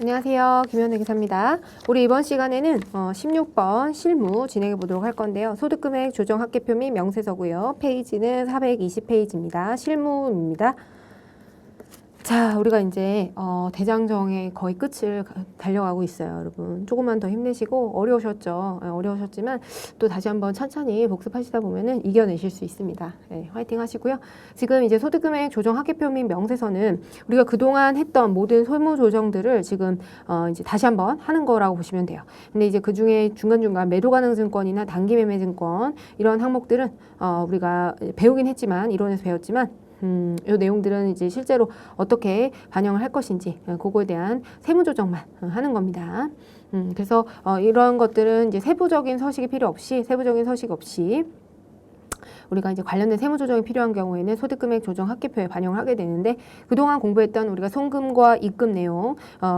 안녕하세요. 김현우 기사입니다. 우리 이번 시간에는 16번 실무 진행해 보도록 할 건데요. 소득금액 조정 합계표 및 명세서고요. 페이지는 420페이지입니다. 실무입니다. 자, 우리가 이제 대장정의 거의 끝을 달려가고 있어요, 여러분. 조금만 더 힘내시고 어려우셨죠? 어려우셨지만 또 다시 한번 천천히 복습하시다 보면은 이겨내실 수 있습니다. 네, 화이팅 하시고요. 지금 이제 소득금액 조정 합계표 및 명세서는 우리가 그동안 했던 모든 소무 조정들을 지금 이제 다시 한번 하는 거라고 보시면 돼요. 근데 이제 그 중에 중간중간 매도 가능 증권이나 단기 매매 증권 이런 항목들은 우리가 배우긴 했지만 이론에서 배웠지만 이 내용들은 이제 실제로 어떻게 반영을 할 것인지 그거에 대한 세무 조정만 하는 겁니다. 그래서 이런 것들은 이제 세부적인 서식이 필요 없이 우리가 이제 관련된 세무 조정이 필요한 경우에는 소득금액 조정 합계표에 반영을 하게 되는데 그동안 공부했던 우리가 송금과 입금 내용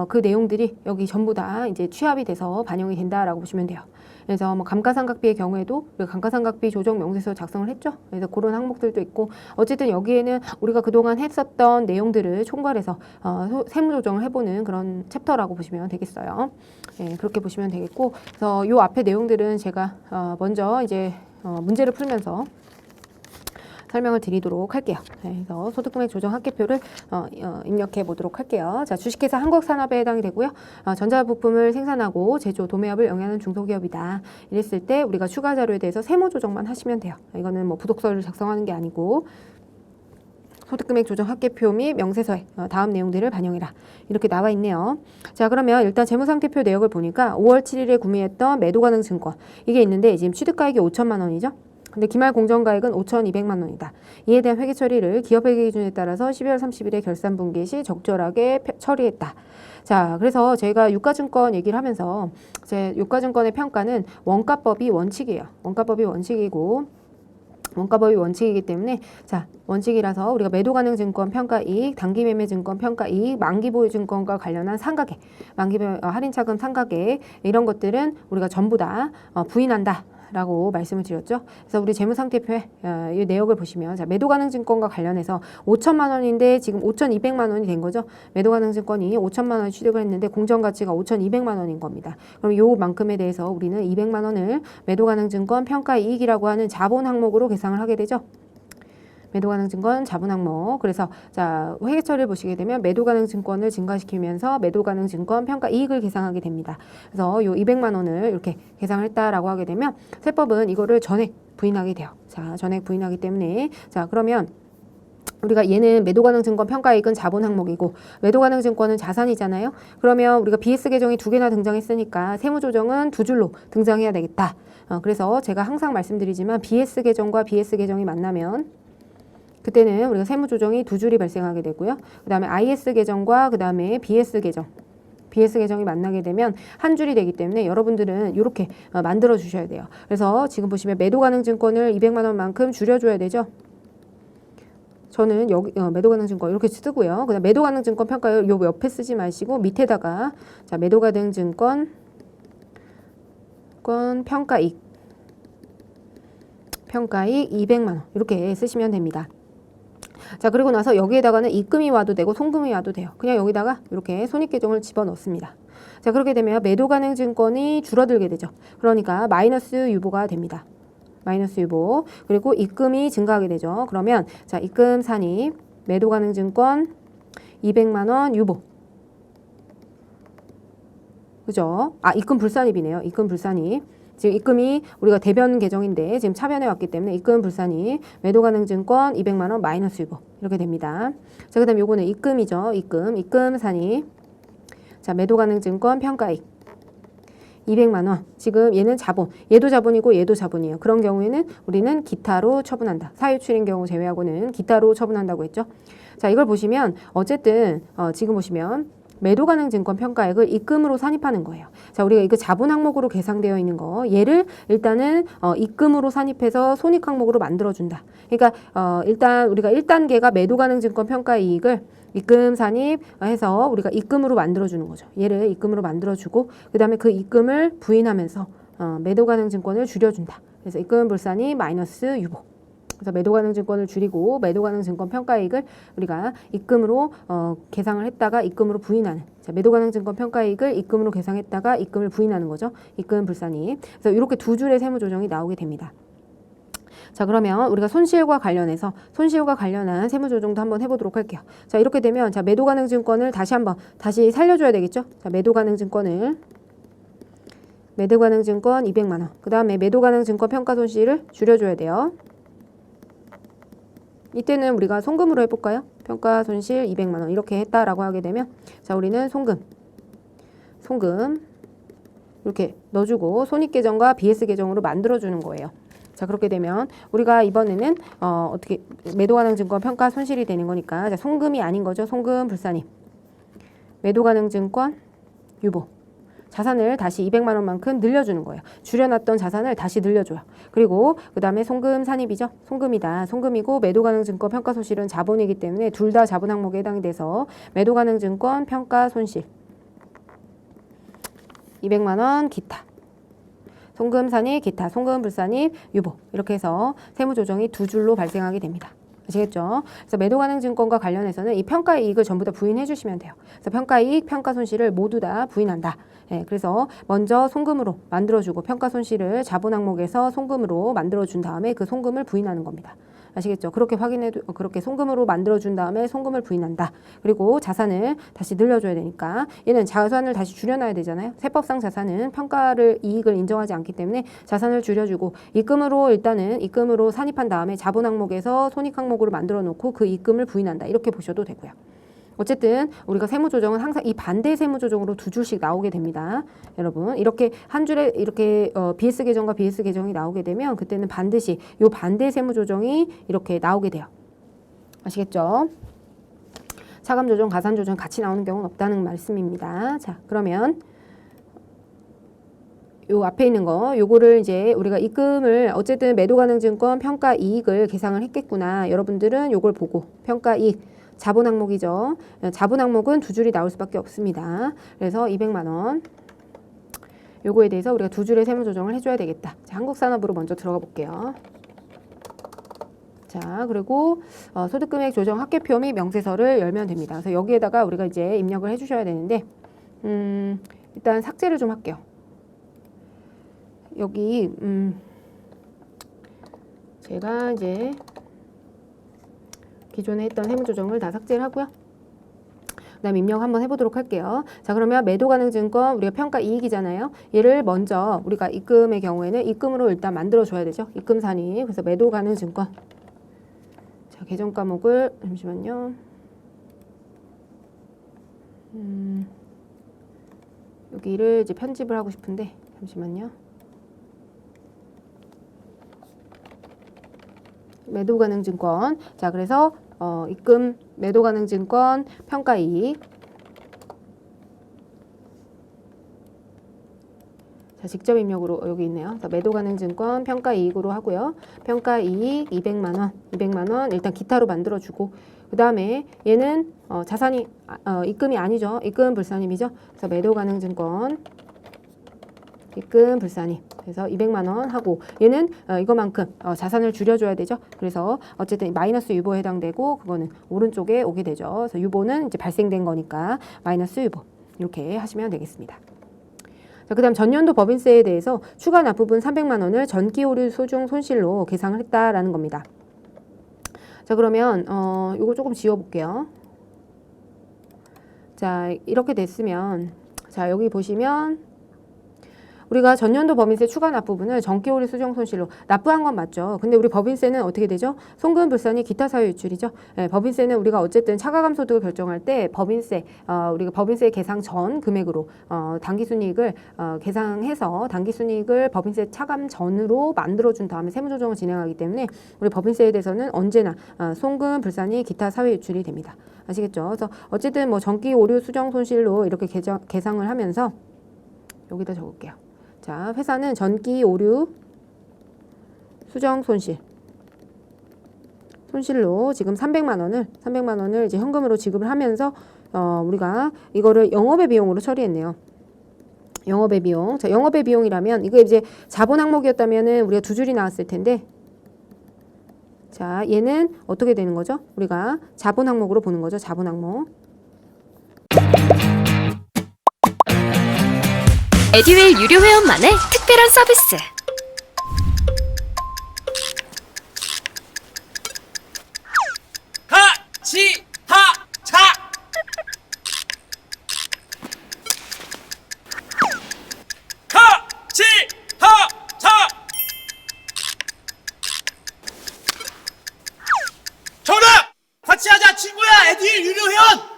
그 내용들이 여기 전부 다 이제 취합이 돼서 반영이 된다라고 보시면 돼요. 그래서 뭐 감가상각비의 경우에도 우리가 감가상각비 조정 명세서 작성을 했죠. 그래서 그런 항목들도 있고 어쨌든 여기에는 우리가 그동안 했었던 내용들을 총괄해서 세무 조정을 해보는 그런 챕터라고 보시면 되겠어요. 네, 그렇게 보시면 되겠고 그래서 요 앞에 내용들은 제가 먼저 이제 문제를 풀면서 설명을 드리도록 할게요. 그래서 소득금액 조정 합계표를 입력해 보도록 할게요. 자, 주식회사 한국산업에 해당이 되고요. 전자부품을 생산하고 제조, 도매업을 영위하는 중소기업이다. 이랬을 때 우리가 추가 자료에 대해서 세무 조정만 하시면 돼요. 이거는 뭐 부독서를 작성하는 게 아니고 소득금액 조정 합계표 및 명세서에 다음 내용들을 반영해라. 이렇게 나와 있네요. 자, 그러면 일단 재무상태표 내역을 보니까 5월 7일에 구매했던 매도 가능 증권 이게 있는데 지금 취득가액이 5천만 원이죠. 근데 기말 공정가액은 5,200만 원이다. 이에 대한 회계 처리를 기업회계 기준에 따라서 12월 30일에 결산분기 시 적절하게 처리했다. 자, 그래서 저희가 유가증권 얘기를 하면서 제 유가증권의 평가는 원가법이 원칙이에요. 원가법이 원칙이기 때문에 자 원칙이라서 우리가 매도 가능 증권 평가이익, 단기 매매 증권 평가이익, 만기 보유 증권과 관련한 상가액, 만기 할인 차금 상가액 이런 것들은 우리가 전부 다 부인한다. 라고 말씀을 드렸죠. 그래서 우리 재무상태표에 이 내역을 보시면 자, 매도 가능 증권과 관련해서 5천만 원인데 지금 5,200만 원이 된 거죠. 매도 가능 증권이 5천만 원 취득을 했는데 공정 가치가 5,200만 원인 겁니다. 그럼 요만큼에 대해서 우리는 200만 원을 매도 가능 증권 평가 이익이라고 하는 자본 항목으로 계상을 하게 되죠. 매도 가능 증권 자본 항목. 그래서 자, 회계 처리를 보시게 되면 매도 가능 증권을 증가시키면서 매도 가능 증권 평가 이익을 계상하게 됩니다. 그래서 요 200만 원을 이렇게 계상을 했다라고 하게 되면 세법은 이거를 전액 부인하게 돼요. 자, 전액 부인하기 때문에 자, 그러면 우리가 얘는 매도 가능 증권 평가이익은 자본 항목이고 매도 가능 증권은 자산이잖아요. 그러면 우리가 BS 계정이 2개나 등장했으니까 세무 조정은 2줄로 등장해야 되겠다. 그래서 제가 항상 말씀드리지만 BS 계정과 BS 계정이 만나면 그때는 우리가 세무 조정이 2줄이 발생하게 되고요. 그 다음에 IS 계정과 그 다음에 BS 계정이 만나게 되면 한 줄이 되기 때문에 여러분들은 이렇게 만들어 주셔야 돼요. 그래서 지금 보시면 매도 가능 증권을 200만 원만큼 줄여줘야 되죠. 저는 여기 매도 가능 증권 이렇게 쓰고요. 그다음 매도 가능 증권 평가요. 요 옆에 쓰지 마시고 밑에다가 자 매도 가능 증권 평가이익 200만 원 이렇게 쓰시면 됩니다. 자, 그리고 나서 여기에다가는 입금이 와도 되고 송금이 와도 돼요. 그냥 여기다가 이렇게 손익계정을 집어넣습니다. 자, 그렇게 되면 매도 가능 증권이 줄어들게 되죠. 그러니까 마이너스 유보가 됩니다. 마이너스 유보. 그리고 입금이 증가하게 되죠. 그러면 자, 입금 산입 매도 가능 증권 200만 원 유보. 그죠? 아, 입금 불산입이네요. 입금 불산입. 지금 입금이 우리가 대변 계정인데 지금 차변해 왔기 때문에 입금 불산입 매도 가능 증권 200만 원 마이너스 유보 이렇게 됩니다. 자, 그다음 요거는 입금이죠. 입금 산입. 자, 매도 가능 증권 평가이익 200만 원. 지금 얘는 자본. 얘도 자본이고 얘도 자본이에요. 그런 경우에는 우리는 기타로 처분한다. 사유출인 경우 제외하고는 기타로 처분한다고 했죠. 자, 이걸 보시면 어쨌든 지금 보시면 매도 가능 증권 평가액을 입금으로 산입하는 거예요. 자, 우리가 이거 자본 항목으로 계상되어 있는 거 얘를 일단은 입금으로 산입해서 손익 항목으로 만들어준다. 그러니까 일단 우리가 1단계가 매도 가능 증권 평가 이익을 입금 산입해서 우리가 입금으로 만들어주는 거죠. 얘를 입금으로 만들어주고 그 다음에 그 입금을 부인하면서 매도 가능 증권을 줄여준다. 그래서 입금 불산입 마이너스 유보 그래서 매도 가능 증권을 줄이고 매도 가능 증권 평가이익을 우리가 입금으로 계상을 했다가 입금으로 부인하는. 자, 매도 가능 증권 평가이익을 입금으로 계상했다가 입금을 부인하는 거죠. 입금 불산입. 그래서 이렇게 두 줄의 세무 조정이 나오게 됩니다. 자, 그러면 우리가 손실과 관련한 세무 조정도 한번 해보도록 할게요. 자, 이렇게 되면 자, 매도 가능 증권을 다시 살려줘야 되겠죠. 자, 매도 가능 증권 200만 원. 그 다음에 매도 가능 증권 평가 손실을 줄여줘야 돼요. 이때는 우리가 송금으로 해볼까요? 평가 손실 200만 원 이렇게 했다라고 하게 되면 자, 우리는 송금 이렇게 넣어주고 손익계정과 BS 계정으로 만들어주는 거예요. 자, 그렇게 되면 우리가 이번에는 어떻게 매도 가능 증권 평가 손실이 되는 거니까 자, 송금이 아닌 거죠. 송금 불산입. 매도 가능 증권 유보. 자산을 다시 200만 원만큼 늘려주는 거예요. 줄여놨던 자산을 다시 늘려줘요. 그리고 그 다음에 송금 산입이죠. 송금이다. 송금이고 매도 가능 증권 평가 손실은 자본이기 때문에 둘 다 자본 항목에 해당이 돼서 매도 가능 증권 평가 손실 200만 원 기타. 송금 산입 기타, 송금 불산입 유보 이렇게 해서 세무 조정이 두 줄로 발생하게 됩니다. 아시겠죠? 그래서 매도 가능 증권과 관련해서는 이 평가 이익을 전부 다 부인해 주시면 돼요. 그래서 평가 이익, 평가 손실을 모두 다 부인한다. 예, 그래서 먼저 송금으로 만들어주고 평가 손실을 자본 항목에서 송금으로 만들어준 다음에 그 송금을 부인하는 겁니다. 아시겠죠? 그렇게 송금으로 만들어준 다음에 송금을 부인한다. 그리고 자산을 다시 늘려줘야 되니까 얘는 자산을 다시 줄여놔야 되잖아요. 세법상 자산은 이익을 인정하지 않기 때문에 자산을 줄여주고 입금으로 산입한 다음에 자본 항목에서 손익 항목으로 만들어 놓고 그 입금을 부인한다. 이렇게 보셔도 되고요. 어쨌든 우리가 세무조정은 항상 이 반대 세무조정으로 두 줄씩 나오게 됩니다. 여러분 이렇게 한 줄에 이렇게 BS 계정과 BS 계정이 나오게 되면 그때는 반드시 요 반대 세무조정이 이렇게 나오게 돼요. 아시겠죠? 차감조정, 가산조정 같이 나오는 경우는 없다는 말씀입니다. 자, 그러면 요 앞에 있는 거 요거를 이제 우리가 입금을 어쨌든 매도 가능 증권 평가 이익을 계상을 했겠구나. 여러분들은 요걸 보고 평가 이익 자본 항목이죠. 자본 항목은 두 줄이 나올 수밖에 없습니다. 그래서 200만 원 요거에 대해서 우리가 두 줄의 세무 조정을 해줘야 되겠다. 자, 한국산업으로 먼저 들어가 볼게요. 자, 그리고 소득금액 조정 합계표 및 명세서를 열면 됩니다. 그래서 여기에다가 우리가 이제 입력을 해주셔야 되는데 일단 삭제를 좀 할게요. 여기 제가 이제 기존에 했던 세무조정을 다 삭제를 하고요. 그 다음 입력 한번 해보도록 할게요. 자, 그러면 매도 가능 증권 우리가 평가 이익이잖아요. 얘를 먼저 우리가 입금의 경우에는 입금으로 일단 만들어줘야 되죠. 입금 산입. 그래서 매도 가능 증권. 자, 계정 과목을 잠시만요. 여기를 이제 편집을 하고 싶은데 잠시만요. 매도 가능 증권. 자, 그래서 입금 매도 가능 증권 평가 이익. 자, 직접 입력으로 여기 있네요. 자, 매도 가능 증권 평가 이익으로 하고요. 평가 이익 200만 원 일단 기타로 만들어 주고 그다음에 얘는 자산이 입금이 아니죠. 입금 불산입이죠. 그래서 매도 가능 증권 입금 불산입. 그래서 200만 원 하고 얘는 이거만큼 자산을 줄여줘야 되죠. 그래서 어쨌든 마이너스 유보에 해당되고 그거는 오른쪽에 오게 되죠. 그래서 유보는 이제 발생된 거니까 마이너스 유보 이렇게 하시면 되겠습니다. 자, 그다음 전년도 법인세에 대해서 추가 납부분 300만 원을 전기 오류 소중 손실로 계상을 했다라는 겁니다. 자, 그러면 요거 조금 지워볼게요. 자, 이렇게 됐으면 자, 여기 보시면 우리가 전년도 법인세 추가 납부분을 전기오류 수정 손실로 납부한 건 맞죠. 근데 우리 법인세는 어떻게 되죠? 송금 불산이 기타 사유 유출이죠. 네, 법인세는 우리가 어쨌든 차가감 소득을 결정할 때 우리가 법인세 계상 전 금액으로 당기순이익을 계상해서 당기순이익을 법인세 차감 전으로 만들어준 다음에 세무조정을 진행하기 때문에 우리 법인세에 대해서는 언제나 송금 불산이 기타 사유 유출이 됩니다. 아시겠죠? 그래서 어쨌든 뭐 전기오류 수정 손실로 이렇게 계상을 하면서 여기다 적을게요. 자, 회사는 전기 오류 수정 손실로 지금 300만 원을 이제 현금으로 지급을 하면서 우리가 이거를 영업의 비용으로 처리했네요. 영업의 비용. 자, 영업의 비용이라면 이거 이제 자본 항목이었다면은 우리가 두 줄이 나왔을 텐데 자, 얘는 어떻게 되는 거죠? 우리가 자본 항목으로 보는 거죠. 자본 항목. 에듀윌 유료 회원만의 특별한 서비스. 하치하차 하치하차 정답! 같이 하자 친구야 에듀윌 유료 회원!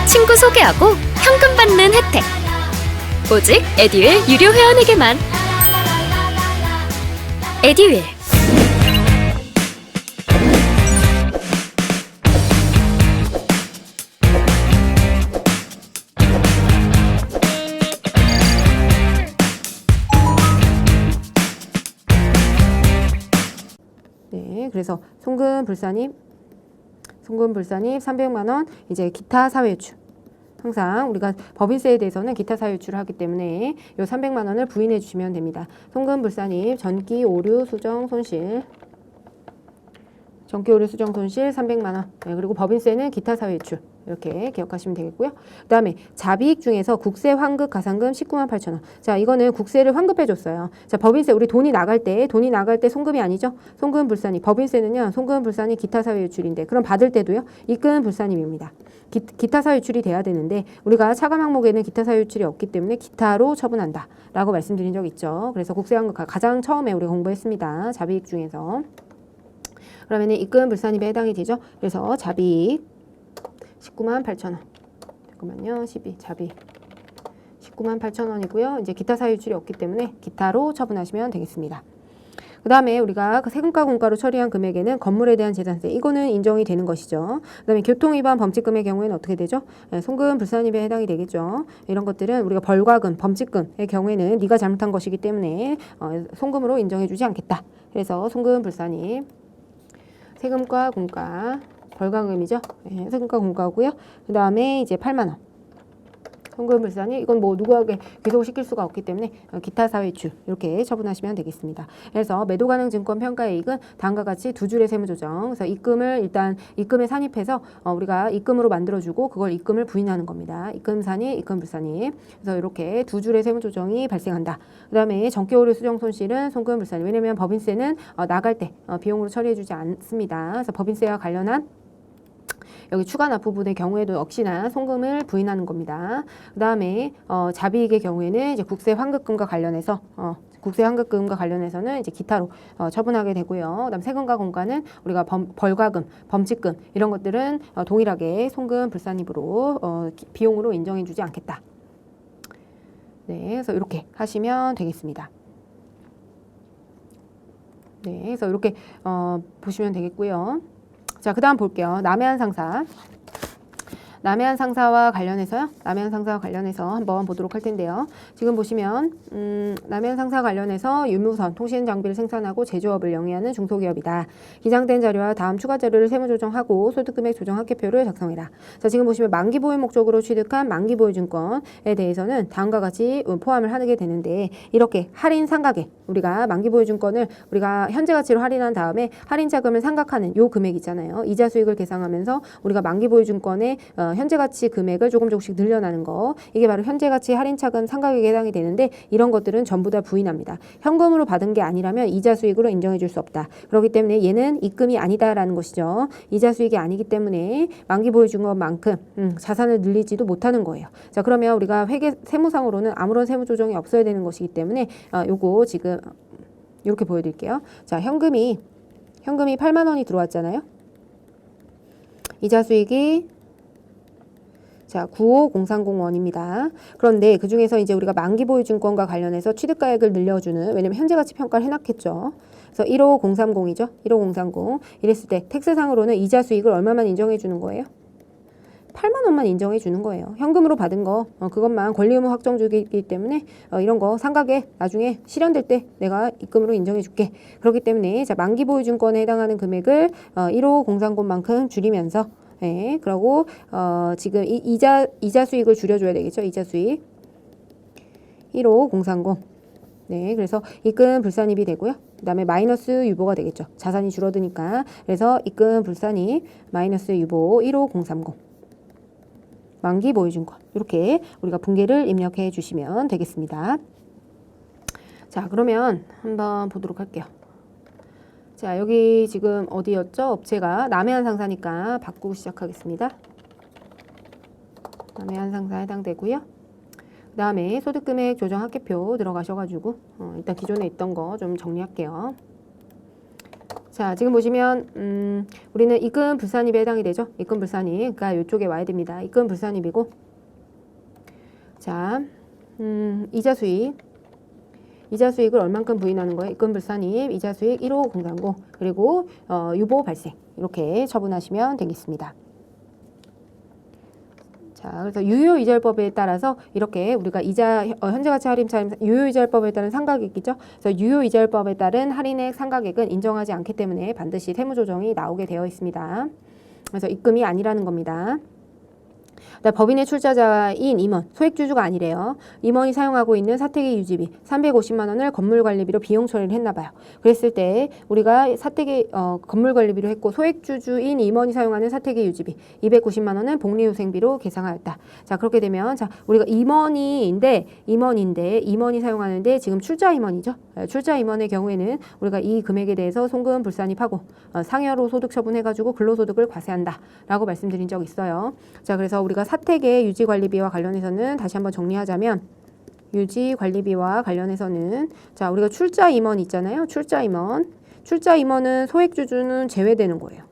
친구 소개하고 현금 받는 혜택. 오직 에듀윌 유료 회원에게만. 에듀윌. 네, 그래서 송금불산입 300만 원, 이제 기타 사회유출. 항상 우리가 법인세에 대해서는 기타 사유출을 하기 때문에 요 300만 원을 부인해 주시면 됩니다. 송금불산입, 전기, 오류, 수정, 손실. 전기, 오류, 수정, 손실 300만 원. 네, 그리고 법인세는 기타 사유출. 이렇게 기억하시면 되겠고요. 그 다음에 자비익 중에서 국세 환급 가산금 19만 8천 원. 자, 이거는 국세를 환급해 줬어요. 자, 법인세 우리 돈이 나갈 때 송금이 아니죠. 송금불산입. 법인세는요. 송금불산입 기타 사유출인데 그럼 받을 때도요. 입금불산입입니다. 기타 사유출이 돼야 되는데 우리가 차감 항목에는 기타 사유출이 없기 때문에 기타로 처분한다 라고 말씀드린 적 있죠. 그래서 국세환급 가장 처음에 우리가 공부했습니다. 자비익 중에서. 그러면 입금불산입에 해당이 되죠. 그래서 자비익 19만 8천 원. 잠깐만요. 12 자비 19만 8천 원이고요. 이제 기타 사유출이 없기 때문에 기타로 처분하시면 되겠습니다. 그 다음에 우리가 세금과 공과로 처리한 금액에는 건물에 대한 재산세 이거는 인정이 되는 것이죠. 그 다음에 교통위반 범칙금의 경우에는 어떻게 되죠? 송금불산입에 해당이 되겠죠. 이런 것들은 우리가 벌과금, 범칙금의 경우에는 네가 잘못한 것이기 때문에 송금으로 인정해주지 않겠다. 그래서 송금불산입 세금과 공과 벌과금이죠. 네, 세금과 공과고요. 그 다음에 이제 8만 원. 송금불산이 이건 뭐 누구에게 귀속을 시킬 수가 없기 때문에 기타 사회출 이렇게 처분하시면 되겠습니다. 그래서 매도 가능 증권 평가이익은 다음과 같이 두 줄의 세무조정. 그래서 입금을 일단 입금에 산입해서 우리가 입금으로 만들어주고 그걸 입금을 부인하는 겁니다. 입금산입, 입금불산입. 그래서 이렇게 두 줄의 세무조정이 발생한다. 그다음에 전기오류 수정 손실은 송금불산입. 왜냐하면 법인세는 나갈 때 비용으로 처리해주지 않습니다. 그래서 법인세와 관련한 여기 추가 납부분의 경우에도 역시나 송금을 부인하는 겁니다. 그 다음에 자비익의 경우에는 이제 국세 환급금과 관련해서는 이제 기타로 처분하게 되고요. 그다음 세금과 공과는 우리가 벌과금, 범칙금 이런 것들은 동일하게 송금불산입으로 비용으로 인정해주지 않겠다. 네, 그래서 이렇게 하시면 되겠습니다. 네, 그래서 이렇게 보시면 되겠고요. 자, 그 다음 볼게요. 남해안 상사. 남해안 상사와 관련해서 한번 보도록 할 텐데요. 지금 보시면 남해안 상사 관련해서 유무선, 통신 장비를 생산하고 제조업을 영위하는 중소기업이다. 기장된 자료와 다음 추가 자료를 세무조정하고 소득금액 조정 합계표를 작성해라. 자, 지금 보시면 만기보유 목적으로 취득한 만기보유증권에 대해서는 다음과 같이 포함을 하게 되는데 이렇게 할인 상각액 우리가 만기보유증권을 우리가 현재 가치로 할인한 다음에 할인 자금을 상각하는 요 금액 있잖아요. 이자 수익을 계상하면서 우리가 만기보유증권의 현재 가치 금액을 조금씩 늘려나는 거 이게 바로 현재 가치 할인 차금 상각액에 해당이 되는데 이런 것들은 전부 다 부인합니다. 현금으로 받은 게 아니라면 이자 수익으로 인정해 줄 수 없다. 그렇기 때문에 얘는 입금이 아니다라는 것이죠. 이자 수익이 아니기 때문에 만기 보여준 것만큼 자산을 늘리지도 못하는 거예요. 자, 그러면 우리가 회계 세무상으로는 아무런 세무 조정이 없어야 되는 것이기 때문에 요거 지금 이렇게 보여드릴게요. 자, 현금이 8만 원이 들어왔잖아요. 이자 수익이 자, 95030원입니다. 그런데 그 중에서 이제 우리가 만기보유증권과 관련해서 취득가액을 늘려주는, 왜냐면 현재가치 평가를 해놨겠죠. 그래서 15030이죠. 15030. 이랬을 때 텍스상으로는 이자 수익을 얼마만 인정해 주는 거예요? 8만 원만 인정해 주는 거예요. 현금으로 받은 거, 그것만 권리 의무 확정 주기이기 때문에 이런 거 상각에 나중에 실현될 때 내가 입금으로 인정해 줄게. 그렇기 때문에 자, 만기보유증권에 해당하는 금액을 15030만큼 줄이면서 네, 그리고 이자 수익을 줄여줘야 되겠죠. 이자 수익 15030. 네, 그래서 입금 불산입이 되고요. 그 다음에 마이너스 유보가 되겠죠. 자산이 줄어드니까. 그래서 입금 불산입 마이너스 유보 15030. 만기 보유증권. 이렇게 우리가 분계를 입력해 주시면 되겠습니다. 자, 그러면 한번 보도록 할게요. 자, 여기 지금 어디였죠? 업체가 남해안상사니까 바꾸고 시작하겠습니다. 남해안상사 해당되고요. 그 다음에 소득금액 조정 합계표 들어가셔가지고 일단 기존에 있던 거 좀 정리할게요. 자, 지금 보시면 우리는 입금 불산입에 해당이 되죠. 입금 불산입. 그러니까 이쪽에 와야 됩니다. 입금 불산입이고, 자, 이자 수익. 이자 수익을 얼만큼 부인하는 거예요? 입금 불산입, 이자 수익 15030, 그리고 유보 발생. 이렇게 처분하시면 되겠습니다. 자, 그래서 유효이자율법에 따라서 이렇게 우리가 이자 현재가치 할인 차임 유효이자율법에 따른 상각액이죠. 그래서 유효이자율법에 따른 할인액 상각액은 인정하지 않기 때문에 반드시 세무조정이 나오게 되어 있습니다. 그래서 입금이 아니라는 겁니다. 법인의 출자자인 임원, 소액주주가 아니래요. 임원이 사용하고 있는 사택의 유지비 350만 원을 건물관리비로 비용 처리를 했나 봐요. 그랬을 때 우리가 사택의 건물관리비로 했고 임원이 임원이 사용하는 사택의 유지비 290만 원은 복리후생비로 계상하였다. 자, 그렇게 되면 자, 우리가 임원이 사용하는데 지금 출자 임원이죠. 출자 임원의 경우에는 우리가 이 금액에 대해서 송금 불산입하고 상여로 소득 처분해가지고 근로소득을 과세한다라고 말씀드린 적 있어요. 자, 그래서 우리가 사택의 유지관리비와 관련해서는 다시 한번 정리하자면 유지관리비와 관련해서는 자, 우리가 출자 임원 있잖아요. 출자 임원은 소액주주는 제외되는 거예요.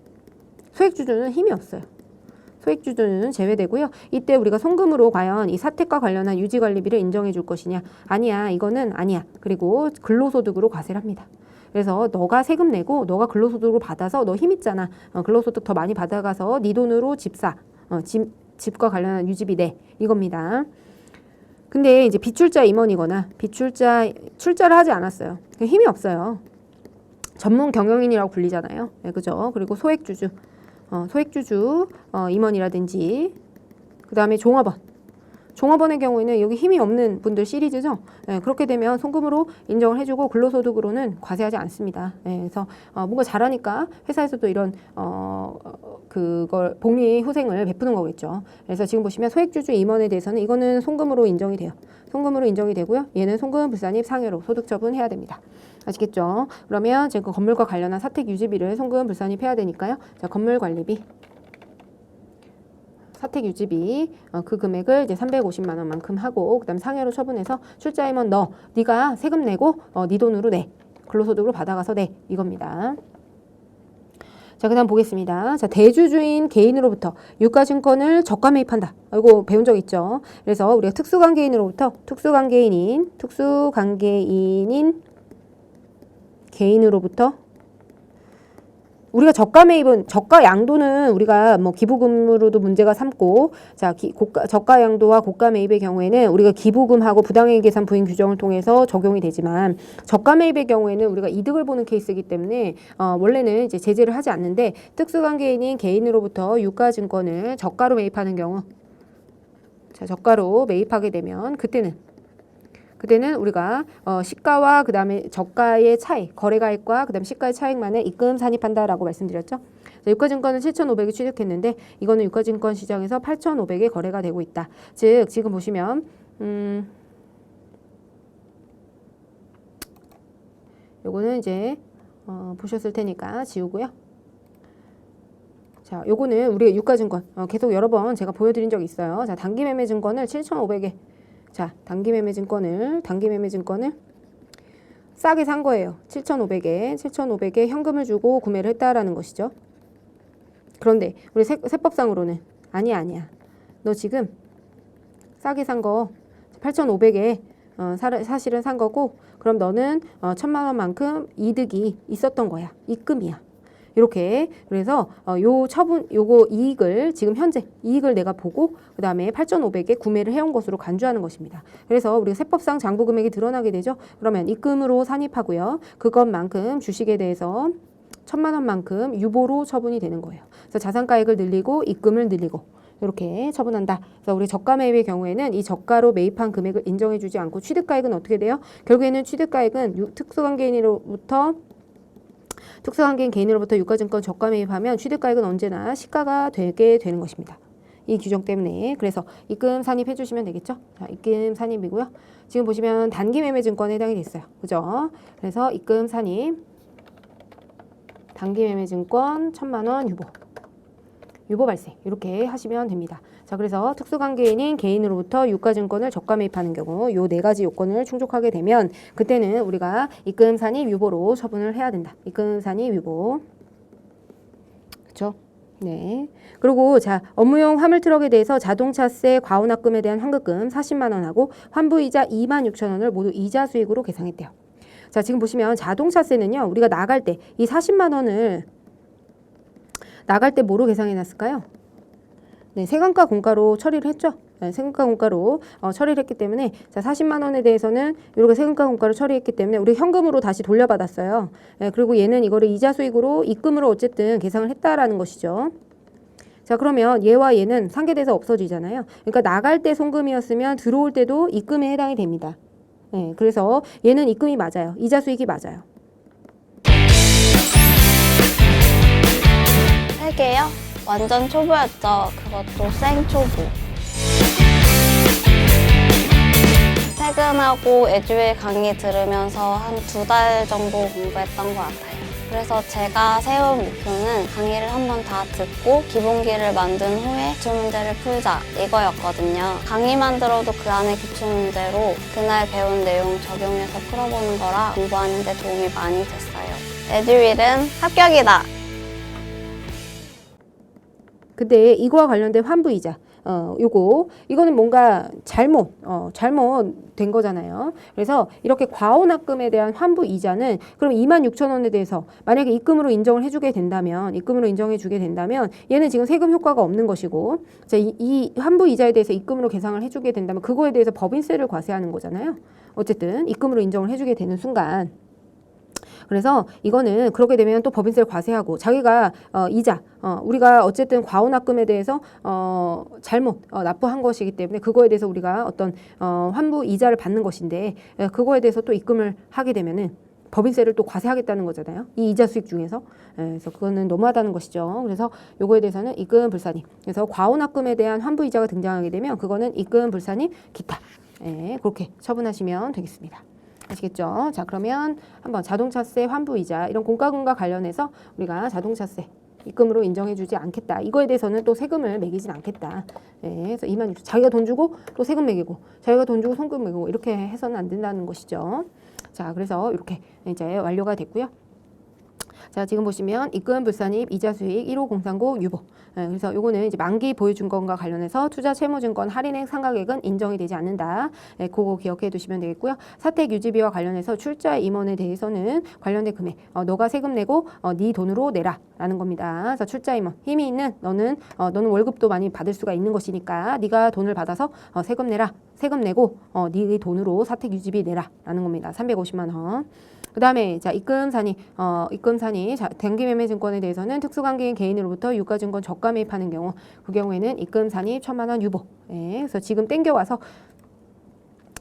소액주주는 힘이 없어요. 소액주주는 제외되고요. 이때 우리가 송금으로 과연 이 사택과 관련한 유지관리비를 인정해 줄 것이냐? 아니야. 이거는 아니야. 그리고 근로소득으로 과세를 합니다. 그래서 너가 세금 내고 너가 근로소득으로 받아서 너 힘 있잖아. 근로소득 더 많이 받아가서 네 돈으로 집과 관련한 유지비 내 이겁니다. 근데 이제 비출자 임원이거나 출자를 하지 않았어요. 힘이 없어요. 전문 경영인이라고 불리잖아요. 네, 그죠? 그리고 소액주주 임원이라든지 그 다음에 종업원의 경우에는 여기 힘이 없는 분들 시리즈죠. 네, 그렇게 되면 송금으로 인정을 해주고 근로소득으로는 과세하지 않습니다. 네, 그래서 뭔가 잘하니까 회사에서도 이런 그걸 복리 후생을 베푸는 거겠죠. 그래서 지금 보시면 소액주주 임원에 대해서는 이거는 송금으로 인정이 돼요. 송금으로 인정이 되고요. 얘는 송금 불산입 상여로 소득 처분해야 됩니다. 아시겠죠? 그러면 지금 건물과 관련한 사택 유지비를 송금 불산입해야 되니까요. 자, 건물 관리비. 사택 유지비 그 금액을 이제 350만 원만큼 하고 그다음 상여로 처분해서 출자 임원 네가 세금 내고 네 돈으로 내. 근로소득으로 받아가서 내. 이겁니다. 자, 그다음 보겠습니다. 자, 대주주인 개인으로부터 유가증권을 저가 매입한다. 이거 배운 적 있죠. 그래서 우리가 특수관계인으로부터 특수관계인인 개인으로부터 우리가 저가 양도는 우리가 뭐 기부금으로도 문제가 삼고 자, 저가 양도와 고가 매입의 경우에는 우리가 기부금하고 부당이익 계산 부인 규정을 통해서 적용이 되지만 저가 매입의 경우에는 우리가 이득을 보는 케이스이기 때문에 원래는 이제 제재를 하지 않는데 특수관계인인 개인으로부터 유가증권을 저가로 매입하는 경우 자, 저가로 매입하게 되면 그때는 우리가 시가와 그 다음에 저가의 차익, 거래가액과 그 다음에 시가의 차익만을 입금 산입한다라고 말씀드렸죠. 자, 유가증권은 7,500이 취득했는데 이거는 유가증권 시장에서 8,500에 거래가 되고 있다. 즉 지금 보시면 요거는 이제 보셨을 테니까 지우고요. 자, 요거는 우리가 유가증권 계속 여러 번 제가 보여드린 적이 있어요. 자, 단기매매증권을 7,500에 자, 단기매매증권을 싸게 산 거예요. 7,500에 현금을 주고 구매를 했다라는 것이죠. 그런데 우리 세법상으로는 아니야. 너 지금 싸게 산 거 8,500에 사실은 산 거고 그럼 너는 1,000만 원만큼 이득이 있었던 거야. 입금이야. 이렇게 그래서 요거 이익을 지금 현재 이익을 내가 보고 그 다음에 8,500에 구매를 해온 것으로 간주하는 것입니다. 그래서 우리가 세법상 장부 금액이 드러나게 되죠. 그러면 입금으로 산입하고요. 그것만큼 주식에 대해서 1,000만 원만큼 유보로 처분이 되는 거예요. 그래서 자산가액을 늘리고 입금을 늘리고 이렇게 처분한다. 그래서 우리 저가 매입의 경우에는 이 저가로 매입한 금액을 인정해주지 않고 취득가액은 어떻게 돼요? 결국에는 취득가액은 특수관계인 개인으로부터 유가증권 저가 매입하면 취득가액은 언제나 시가가 되게 되는 것입니다. 이 규정 때문에. 그래서 입금 산입해 주시면 되겠죠. 자, 입금 산입이고요. 지금 보시면 단기 매매 증권에 해당이 됐어요. 그죠? 그래서 입금 산입 단기 매매 증권 1,000만 원 유보 발생 이렇게 하시면 됩니다. 자, 그래서 특수관계인인 개인으로부터 유가증권을 저가 매입하는 경우 요 4가지 요건을 충족하게 되면 그때는 우리가 입금 산입 유보로 처분을 해야 된다. 입금 산입 유보. 그렇죠? 네. 그리고 자, 업무용 화물트럭에 대해서 자동차세 과운납금에 대한 환급금 40만 원하고 환부이자 26,000원을 모두 이자 수익으로 계상했대요. 자, 지금 보시면 자동차세는요. 우리가 나갈 때 이 40만 원을 나갈 때 뭐로 계상해 놨을까요? 네, 세금과 공가로 처리를 했죠. 네, 세금과 공가로 처리를 했기 때문에 자, 40만 원에 대해서는 이렇게 세금과 공가로 처리했기 때문에 우리 현금으로 다시 돌려받았어요. 네, 그리고 얘는 이거를 이자 수익으로 입금으로 어쨌든 계상을 했다라는 것이죠. 자, 그러면 얘와 얘는 상계돼서 없어지잖아요. 그러니까 나갈 때 송금이었으면 들어올 때도 입금에 해당이 됩니다. 네, 그래서 얘는 입금이 맞아요. 이자 수익이 맞아요. 3개요? 완전 초보였죠. 그것도 생초보. 퇴근하고 에듀윌 강의 들으면서 한 2달 정도 공부했던 것 같아요. 그래서 제가 세운 목표는 강의를 한번 다 듣고 기본기를 만든 후에 기출문제를 풀자 이거였거든요. 강의만 들어도 그 안에 기출문제로 그날 배운 내용 적용해서 풀어보는 거라 공부하는 데 도움이 많이 됐어요. 에듀윌은 합격이다! 근데 이거와 관련된 환부이자 이거는 뭔가 잘못된 거잖아요. 그래서 이렇게 과오납금에 대한 환부이자는 그럼 26,000원에 대해서 만약에 입금으로 인정을 해주게 된다면 얘는 지금 세금 효과가 없는 것이고 자, 이 환부이자에 대해서 입금으로 계상을 해주게 된다면 그거에 대해서 법인세를 과세하는 거잖아요. 어쨌든 입금으로 인정을 해주게 되는 순간 그래서 이거는 그렇게 되면 또 법인세를 과세하고 자기가 이자 우리가 어쨌든 과오납금에 대해서 잘못 납부한 것이기 때문에 그거에 대해서 우리가 어떤 환부 이자를 받는 것인데 그거에 대해서 또 입금을 하게 되면은 법인세를 또 과세하겠다는 거잖아요. 이 이자 수익 중에서. 그래서 그거는 너무하다는 것이죠. 그래서 요거에 대해서는 입금 불산입. 그래서 과오납금에 대한 환부 이자가 등장하게 되면 그거는 입금 불산입 기타. 그렇게 처분하시면 되겠습니다. 아시겠죠? 자, 그러면 한번 자동차세 환부이자 이런 공과금과 관련해서 우리가 자동차세 입금으로 인정해주지 않겠다. 이거에 대해서는 또 세금을 매기진 않겠다. 그래서 26,000원 자기가 돈 주고 또 세금 매기고 자기가 돈 주고 송금 매기고 이렇게 해서는 안 된다는 것이죠. 자, 그래서 이렇게 이제 완료가 됐고요. 자, 지금 보시면 입금 불산입 이자 수익 15030 유보. 그래서 요거는 이제 만기 보유증권과 관련해서 투자 채무증권 할인액 상각액은 인정이 되지 않는다. 그거 기억해 두시면 되겠고요. 사택 유지비와 관련해서 출자 임원에 대해서는 관련된 금액 너가 세금 내고 네 돈으로 내라라는 겁니다. 그래서 출자 임원 힘이 있는 너는 월급도 많이 받을 수가 있는 것이니까 네가 돈을 받아서 세금 내라. 세금 내고 네 돈으로 사택 유지비 내라라는 겁니다. 350만 원. 그 다음에 자 입금산이 단기매매 증권에 대해서는 특수관계인 개인으로부터 유가증권 저가 매입하는 경우 그 경우에는 입금산입 1,000만 원 유보. 그래서 지금 땡겨와서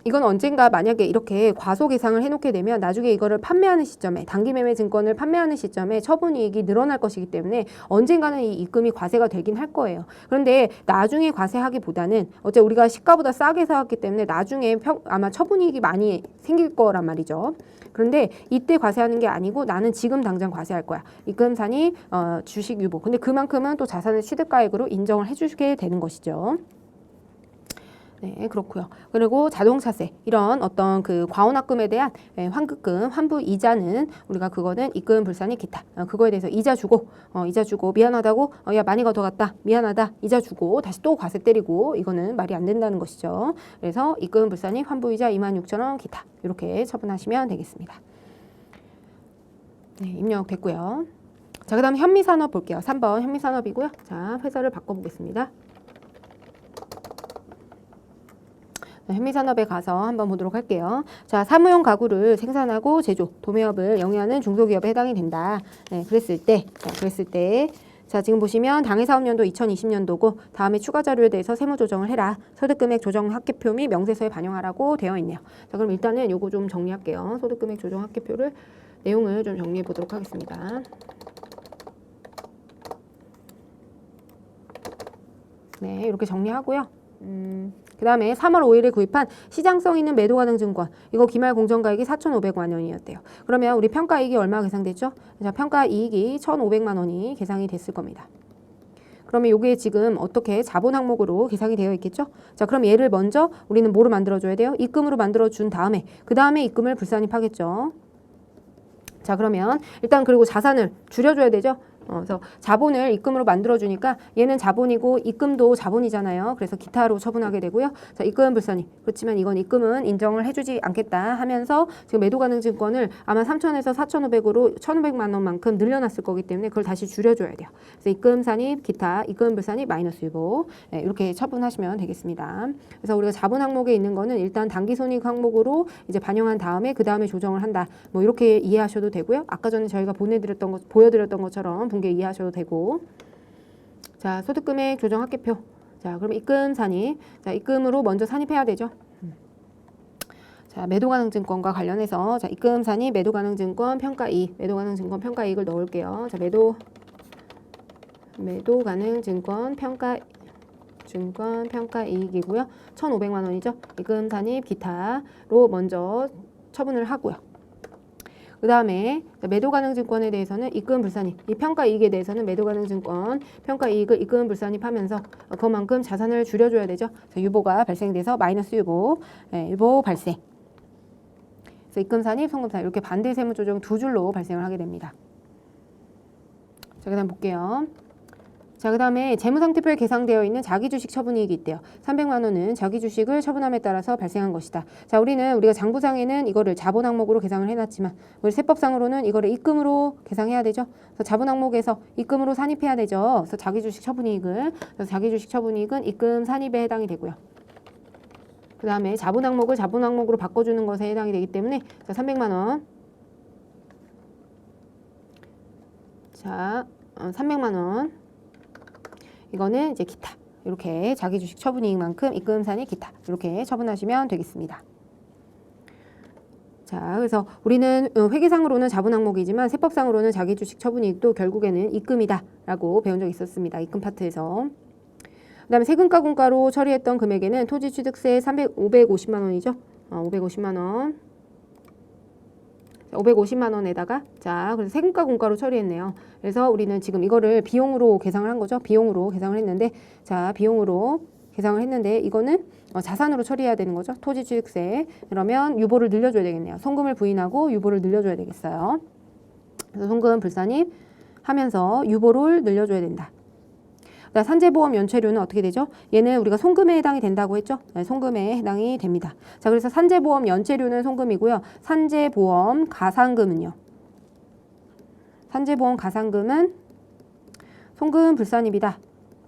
이건 언젠가 만약에 이렇게 과소계상을 해놓게 되면 나중에 이거를 판매하는 시점에 단기매매 증권을 판매하는 시점에 처분이익이 늘어날 것이기 때문에 언젠가는 이 입금이 과세가 되긴 할 거예요. 그런데 나중에 과세하기보다는 어째 우리가 시가보다 싸게 사왔기 때문에 나중에 아마 처분이익이 많이 생길 거란 말이죠. 그런데 이때 과세하는 게 아니고 나는 지금 당장 과세할 거야. 입금산이 주식 유보. 근데 그만큼은 또 자산의 취득가액으로 인정을 해주게 되는 것이죠. 네, 그렇고요. 그리고 자동차세 이런 어떤 그 과오납금에 대한 환급금, 환부 이자는 우리가 그거는 입금 불산입 기타. 그거에 대해서 이자 주고 미안하다고 야 많이 가져갔다. 미안하다. 이자 주고 다시 또 과세 때리고 이거는 말이 안 된다는 것이죠. 그래서 입금 불산입 환부 이자 26,000원 기타. 이렇게 처분하시면 되겠습니다. 네, 입력됐고요. 자, 그다음 현미산업 볼게요. 3번 현미산업이고요. 자, 회사를 바꿔보겠습니다. 현미산업에 가서 한번 보도록 할게요. 자, 사무용 가구를 생산하고 제조, 도매업을 영위하는 중소기업에 해당이 된다. 네, 그랬을 때 자, 지금 보시면 당해 사업연도 2020년도고 다음에 추가 자료에 대해서 세무 조정을 해라. 소득금액 조정 합계표 및 명세서에 반영하라고 되어 있네요. 자, 그럼 일단은 요거 좀 정리할게요. 소득금액 조정 합계표를 내용을 좀 정리해 보도록 하겠습니다. 네, 이렇게 정리하고요. 그 다음에 3월 5일에 구입한 시장성 있는 매도 가능 증권, 이거 기말 공정가액이 4,500만 원이었대요. 그러면 우리 평가이익이 얼마 계상됐죠? 자, 평가이익이 1,500만 원이 계상이 됐을 겁니다. 그러면 이게 지금 어떻게 자본 항목으로 계상이 되어 있겠죠? 자, 그럼 얘를 먼저 우리는 뭐로 만들어줘야 돼요? 입금으로 만들어준 다음에 그 다음에 입금을 불산입하겠죠. 자, 그러면 일단 그리고 자산을 줄여줘야 되죠? 그래서 자본을 입금으로 만들어주니까 얘는 자본이고 입금도 자본이잖아요. 그래서 기타로 처분하게 되고요. 자, 입금 불산입. 그렇지만 이건 입금은 인정을 해주지 않겠다 하면서 지금 매도 가능 증권을 아마 3,000에서 4,500으로 1,500만 원만큼 늘려놨을 거기 때문에 그걸 다시 줄여줘야 돼요. 그래서 입금 산입, 기타, 입금 불산입, 마이너스 유보. 네, 이렇게 처분하시면 되겠습니다. 그래서 우리가 자본 항목에 있는 거는 일단 당기손익 항목으로 이제 반영한 다음에 그 다음에 조정을 한다. 뭐 이렇게 이해하셔도 되고요. 아까 전에 저희가 보여드렸던 것처럼 분계 이해하셔도 되고. 자, 소득금액 조정 합계표. 자, 그럼 입금 산입. 자, 입금으로 먼저 산입해야 되죠. 자, 매도 가능 증권과 관련해서 자, 입금 산입, 매도 가능 증권 평가이익, 매도 가능 증권 평가이익을 넣을게요. 자, 매도 가능 증권 평가이익이고요. 1,500만 원이죠. 입금 산입, 기타로 먼저 처분을 하고요. 그 다음에 매도 가능 증권에 대해서는 입금 불산입, 이 평가 이익에 대해서는 매도 가능 증권 평가 이익을 입금 불산입하면서 그만큼 자산을 줄여줘야 되죠. 유보가 발생돼서 마이너스 유보, 유보 발생. 그래서 입금 산입, 송금 산입 이렇게 반대 세무 조정 두 줄로 발생을 하게 됩니다. 자, 그다음 볼게요. 자, 그 다음에 재무상태표에 계상되어 있는 자기주식 처분이익이 있대요. 300만 원은 자기주식을 처분함에 따라서 발생한 것이다. 자, 우리가 장부상에는 이거를 자본 항목으로 계상을 해놨지만 우리 세법상으로는 이거를 입금으로 계상해야 되죠. 그래서 자본 항목에서 입금으로 산입해야 되죠. 그래서 자기주식 처분이익은 입금 산입에 해당이 되고요. 그 다음에 자본 항목을 자본 항목으로 바꿔주는 것에 해당이 되기 때문에 자, 300만 원. 자, 300만 원. 이거는 이제 기타. 이렇게 자기 주식 처분이익만큼 입금산입 기타. 이렇게 처분하시면 되겠습니다. 자, 그래서 우리는 회계상으로는 자본 항목이지만 세법상으로는 자기 주식 처분이익도 결국에는 입금이다라고 배운 적이 있었습니다. 입금 파트에서. 그다음에 세금가 공가로 처리했던 금액에는 토지 취득세 550만 원이죠. 550만 원. 550만 원에다가 자, 그래서 세금가 공가로 처리했네요. 그래서 우리는 지금 이거를 비용으로 계상을 한 거죠. 비용으로 계상을 했는데 자, 비용으로 계상을 했는데 이거는 자산으로 처리해야 되는 거죠. 토지 취득세. 그러면 유보를 늘려줘야 되겠네요. 송금을 부인하고 유보를 늘려줘야 되겠어요. 그래서 송금 불산입 하면서 유보를 늘려줘야 된다. 산재보험 연체료는 어떻게 되죠? 얘는 우리가 송금에 해당이 된다고 했죠? 네, 송금에 해당이 됩니다. 자, 그래서 산재보험 연체료는 송금이고요. 산재보험 가상금은요? 산재보험 가상금은 송금 불산입이다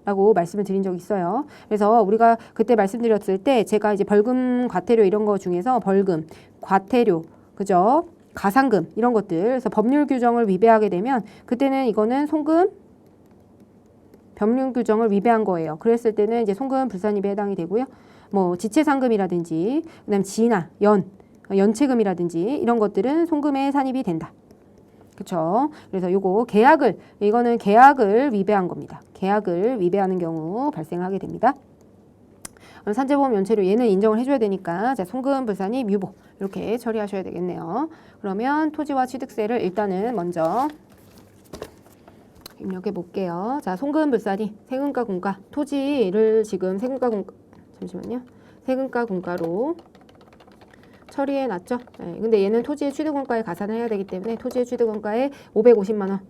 라고 말씀을 드린 적이 있어요. 그래서 우리가 그때 말씀드렸을 때 제가 이제 벌금, 과태료 이런 거 중에서 벌금, 과태료, 그죠? 가상금 이런 것들, 그래서 법률 규정을 위배하게 되면 그때는 이거는 송금 법률 규정을 위배한 거예요. 그랬을 때는 이제 송금 불산입에 해당이 되고요. 뭐 지체상금이라든지 그다음 지나 연체금이라든지 이런 것들은 송금에 산입이 된다. 그렇죠? 그래서 이거는 계약을 위배한 겁니다. 계약을 위배하는 경우 발생하게 됩니다. 산재보험 연체료 얘는 인정을 해줘야 되니까 자, 송금 불산입 유보 이렇게 처리하셔야 되겠네요. 그러면 토지와 취득세를 일단은 먼저 입력해 볼게요. 자, 송금 불산입, 세금가 공가, 토지를 지금 세금가 공가로 처리해 놨죠. 네, 근데 얘는 토지의 취득원가에 가산을 해야 되기 때문에 토지의 취득원가에 550만 원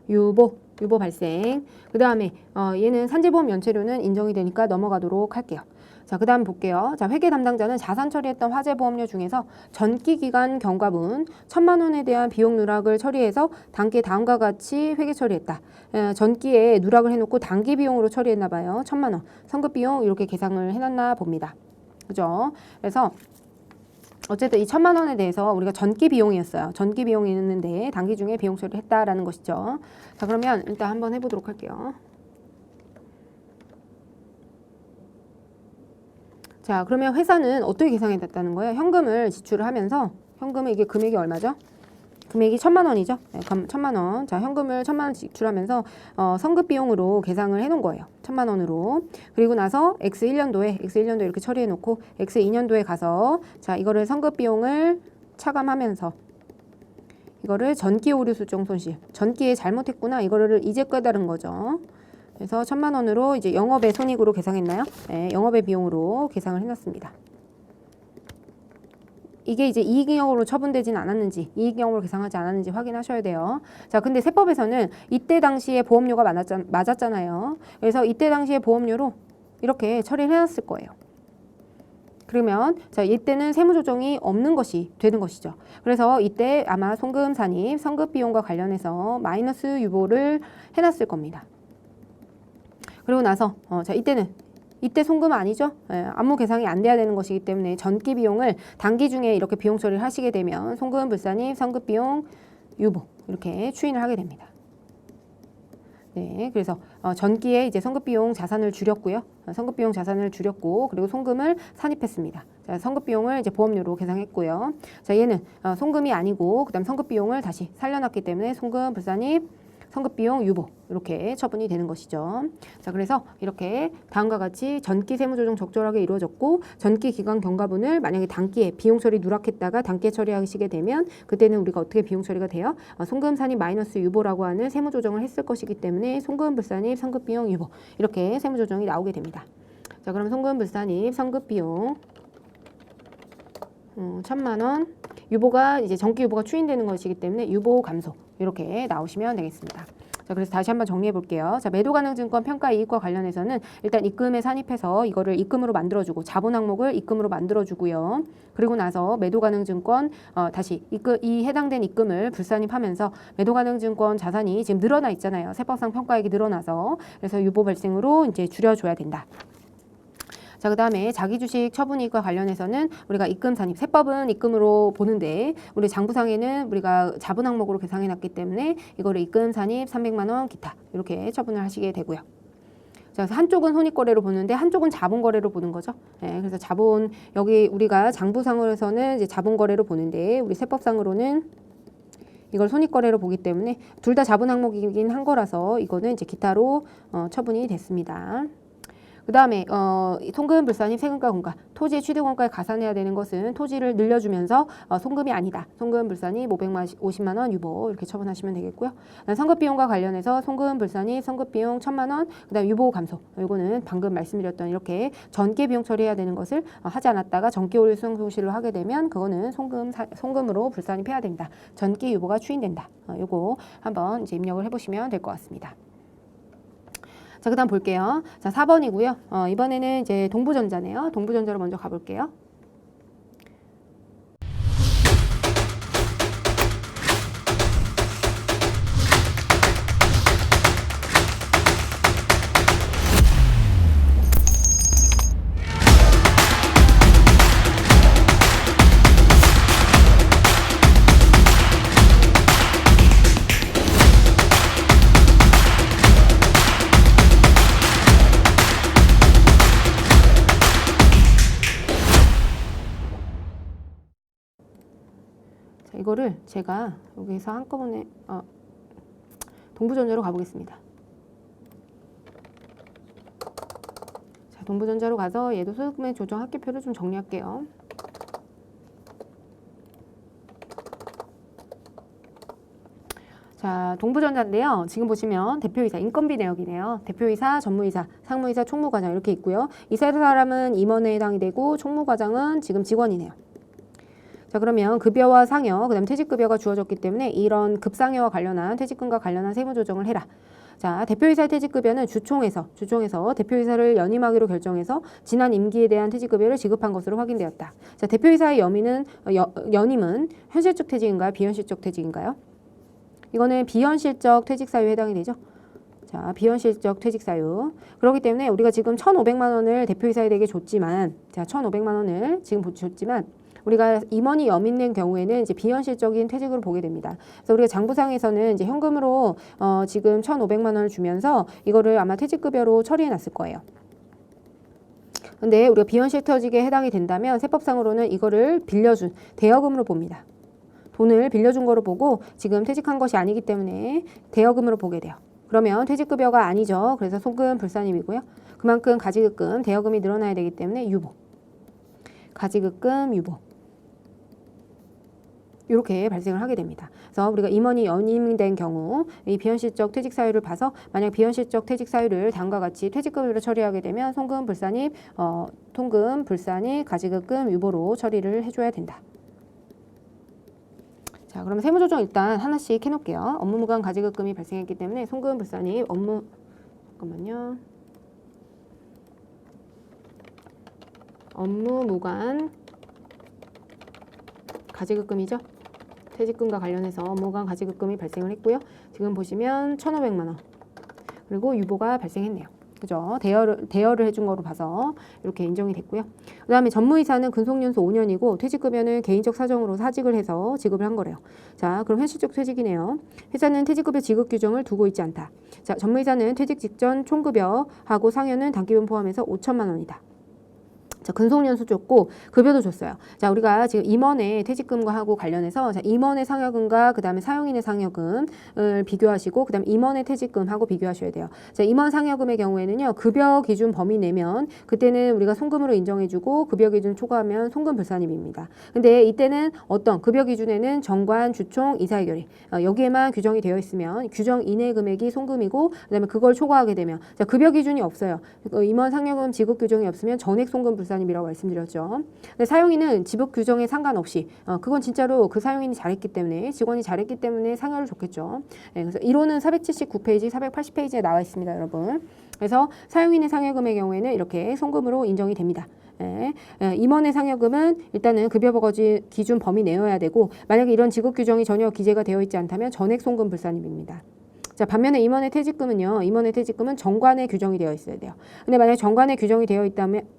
유보 발생. 그 다음에 얘는 산재보험 연체료는 인정이 되니까 넘어가도록 할게요. 자, 그 다음 볼게요. 자, 회계 담당자는 자산 처리했던 화재보험료 중에서 전기기간 경과분 1,000만 원에 대한 비용 누락을 처리해서 단기에 다음과 같이 회계 처리했다. 전기에 누락을 해놓고 단기 비용으로 처리했나 봐요. 1,000만 원. 성급비용 이렇게 계상을 해놨나 봅니다. 그죠? 그래서 어쨌든 이 1,000만 원에 대해서 우리가 전기 비용이었어요. 전기 비용이었는데 단기 중에 비용 처리를 했다라는 것이죠. 자, 그러면 일단 한번 해보도록 할게요. 자, 그러면 회사는 어떻게 계산했다는 거예요? 현금을 지출을 하면서 현금은 이게 금액이 얼마죠? 금액이 1,000만 원이죠. 네, 1,000만 원. 자, 현금을 1,000만 원 지출하면서 성급 비용으로 계상을 해놓은 거예요. 1,000만 원으로. 그리고 나서 X1년도에 이렇게 처리해 놓고 X2년도에 가서 자, 이거를 성급 비용을 차감하면서 이거를 전기 오류 수정 손실. 전기에 잘못했구나. 이거를 이제 깨달은 거죠. 그래서 1,000만 원으로 이제 영업의 손익으로 계상했나요? 네, 영업의 비용으로 계상을 해놨습니다. 이게 이제 이익영업으로 처분되진 않았는지, 이익영업으로 계상하지 않았는지 확인하셔야 돼요. 자, 근데 세법에서는 이때 당시에 보험료가 맞았잖아요. 그래서 이때 당시에 보험료로 이렇게 처리를 해놨을 거예요. 그러면 자, 이때는 세무조정이 없는 것이 되는 것이죠. 그래서 이때 아마 송금 산입, 성급 비용과 관련해서 마이너스 유보를 해놨을 겁니다. 그리고 나서 자, 이때 송금 아니죠? 아무 계상이 안 돼야 되는 것이기 때문에 전기 비용을 단기 중에 이렇게 비용 처리를 하시게 되면 송금, 불산입, 성급 비용, 유보 이렇게 추인을 하게 됩니다. 네, 그래서 전기에 이제 성급 비용 자산을 줄였고요. 성급 비용 자산을 줄였고 그리고 송금을 산입했습니다. 자, 성급 비용을 이제 보험료로 계상했고요. 자, 얘는 송금이 아니고 그다음 성급 비용을 다시 살려놨기 때문에 송금, 불산입, 성급 비용, 유보 이렇게 처분이 되는 것이죠. 자, 그래서 이렇게 다음과 같이 전기 세무조정 적절하게 이루어졌고 전기 기간 경과분을 만약에 단기에 비용 처리 누락했다가 단기에 처리하시게 되면 그때는 우리가 어떻게 비용 처리가 돼요? 송금 산입 마이너스 유보라고 하는 세무조정을 했을 것이기 때문에 송금 불산입 성급 비용 유보 이렇게 세무조정이 나오게 됩니다. 자, 그럼 송금 불산입 성급 비용 1,000만 원 유보가 이제 전기 유보가 추인되는 것이기 때문에 유보 감소 이렇게 나오시면 되겠습니다. 자, 그래서 다시 한번 정리해 볼게요. 자, 매도 가능 증권 평가 이익과 관련해서는 일단 입금에 산입해서 이거를 입금으로 만들어주고 자본 항목을 입금으로 만들어주고요. 그리고 나서 매도 가능 증권 다시 이 해당된 입금을 불산입하면서 매도 가능 증권 자산이 지금 늘어나 있잖아요. 세법상 평가액이 늘어나서 그래서 유보 발생으로 이제 줄여줘야 된다. 자, 그 다음에 자기주식 처분이익과 관련해서는 우리가 입금 산입, 세법은 입금으로 보는데 우리 장부상에는 우리가 자본 항목으로 계상해놨기 때문에 이거를 입금 산입 300만 원 기타 이렇게 처분을 하시게 되고요. 자, 그래서 한쪽은 손익거래로 보는데 한쪽은 자본거래로 보는 거죠. 네, 그래서 자본 여기 우리가 장부상으로서는 이제 자본거래로 보는데 우리 세법상으로는 이걸 손익거래로 보기 때문에 둘 다 자본 항목이긴 한 거라서 이거는 이제 기타로 처분이 됐습니다. 그 다음에 송금, 불산입, 세금과 공과 토지의 취득원가에 가산해야 되는 것은 토지를 늘려주면서 송금이 아니다. 송금, 불산입 550만 원 유보 이렇게 처분하시면 되겠고요. 성급비용과 관련해서 송금, 불산입, 성급비용 1,000만 원, 그 다음 유보 감소. 이거는 방금 말씀드렸던 이렇게 전기 비용 처리해야 되는 것을 하지 않았다가 전기 오류 수송 손실로 하게 되면 그거는 송금으로 불산입해야 된다. 전기 유보가 추인된다. 요거 한번 이제 입력을 해보시면 될 것 같습니다. 자, 그 다음 볼게요. 자, 4번이고요. 이번에는 이제 동부전자네요. 동부전자로 먼저 가볼게요. 이거를 제가 여기서 한꺼번에 동부전자로 가보겠습니다. 자, 동부전자로 가서 얘도 소득금액 조정 합계표를 좀 정리할게요. 자, 동부전자인데요. 지금 보시면 대표이사, 인건비 내역이네요. 대표이사, 전무이사, 상무이사, 총무과장 이렇게 있고요. 이 세 사람은 임원에 해당이 되고 총무과장은 지금 직원이네요. 자, 그러면 급여와 상여, 그 다음 퇴직급여가 주어졌기 때문에 이런 급상여와 관련한 퇴직금과 관련한 세무조정을 해라. 자, 대표이사의 퇴직급여는 주총에서 대표이사를 연임하기로 결정해서 지난 임기에 대한 퇴직급여를 지급한 것으로 확인되었다. 자, 대표이사의 연임은 현실적 퇴직인가요? 비현실적 퇴직인가요? 이거는 비현실적 퇴직 사유에 해당이 되죠. 자, 비현실적 퇴직 사유. 그렇기 때문에 우리가 지금 1,500만 원을 대표이사에게 줬지만, 자, 1,500만 원을 지금 줬지만 우리가 임원이 여민된 경우에는 이제 비현실적인 퇴직으로 보게 됩니다. 그래서 우리가 장부상에서는 이제 현금으로 지금 1,500만 원을 주면서 이거를 아마 퇴직급여로 처리해 놨을 거예요. 근데 우리가 비현실 퇴직에 해당이 된다면 세법상으로는 이거를 빌려준 대여금으로 봅니다. 돈을 빌려준 거로 보고 지금 퇴직한 것이 아니기 때문에 대여금으로 보게 돼요. 그러면 퇴직급여가 아니죠. 그래서 송금 불산임이고요. 그만큼 가지급금, 대여금이 늘어나야 되기 때문에 유보. 가지급금, 유보. 이렇게 발생을 하게 됩니다. 그래서 우리가 임원이 연임된 경우 이 비현실적 퇴직 사유를 봐서 만약 비현실적 퇴직 사유를 다음과 같이 퇴직급여로 처리하게 되면 송금 불산입, 통금 불산입, 가지급금, 유보로 처리를 해줘야 된다. 자, 그러면 세무조정 일단 하나씩 해놓을게요. 업무무관 가지급금이 발생했기 때문에 송금 불산입, 잠깐만요. 업무무관 가지급금이죠. 퇴직금과 관련해서 업무무관 가지급금이 발생을 했고요. 지금 보시면 1,500만 원. 그리고 유보가 발생했네요. 그죠? 대여를 해준 거로 봐서 이렇게 인정이 됐고요. 그 다음에 전무이사는 근속연수 5년이고 퇴직급여는 개인적 사정으로 사직을 해서 지급을 한 거래요. 자, 그럼 현실적 퇴직이네요. 회사는 퇴직급여 지급 규정을 두고 있지 않다. 자, 전무이사는 퇴직 직전 총급여하고 상여는 단기분 포함해서 5천만 원이다. 자, 근속연수 줬고 급여도 줬어요. 자, 우리가 지금 임원의 퇴직금과 하고 관련해서 자, 임원의 상여금과 그 다음에 사용인의 상여금을 비교하시고 그 다음에 임원의 퇴직금하고 비교하셔야 돼요. 자, 임원 상여금의 경우에는요. 급여 기준 범위 내면 그때는 우리가 송금으로 인정해주고 급여 기준 초과하면 송금 불산입입니다. 근데 이때는 어떤 급여 기준에는 정관, 주총, 이사의 결의 여기에만 규정이 되어 있으면 규정 이내 금액이 송금이고 그 다음에 그걸 초과하게 되면 자, 급여 기준이 없어요. 임원 상여금 지급 규정이 없으면 전액 송금 불산 이라고 말씀드렸죠. 근데 사용인은 지급 규정에 상관없이 그건 진짜로 그 사용인이 잘했기 때문에 직원이 잘했기 때문에 상여를 줬겠죠. 네, 그래서 이론은 479페이지, 480페이지에 나와 있습니다, 여러분. 그래서 사용인의 상여금의 경우에는 이렇게 송금으로 인정이 됩니다. 네, 임원의 상여금은 일단은 급여버거지 기준 범위 내어야 되고 만약에 이런 지급 규정이 전혀 기재가 되어 있지 않다면 전액 송금 불산입입니다. 자, 반면에 임원의 퇴직금은요. 임원의 퇴직금은 정관에 규정이 되어 있어야 돼요. 근데 만약에 정관에 규정이 되어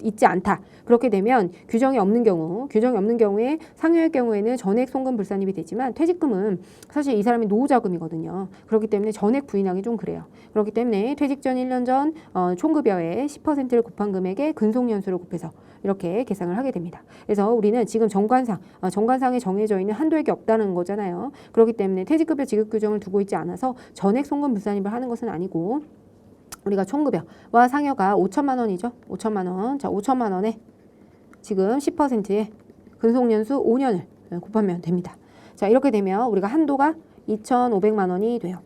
있지 않다. 그렇게 되면 규정이 없는 경우에 상여의 경우에는 전액 송금 불산입이 되지만 퇴직금은 사실 이 사람이 노후자금이거든요. 그렇기 때문에 전액 부인하기 좀 그래요. 그렇기 때문에 퇴직 전 1년 전 총급여의 10%를 곱한 금액에 근속연수를 곱해서 이렇게 계산을 하게 됩니다. 그래서 우리는 지금 정관상에 정해져 있는 한도액이 없다는 거잖아요. 그렇기 때문에 퇴직급여 지급 규정을 두고 있지 않아서 전액 송금 불산입을 하는 것은 아니고 우리가 총급여와 상여가 5천만 원이죠. 5천만 원. 자, 5천만 원에 지금 10%에 근속연수 5년을 곱하면 됩니다. 자, 이렇게 되면 우리가 한도가 2,500만 원이 돼요.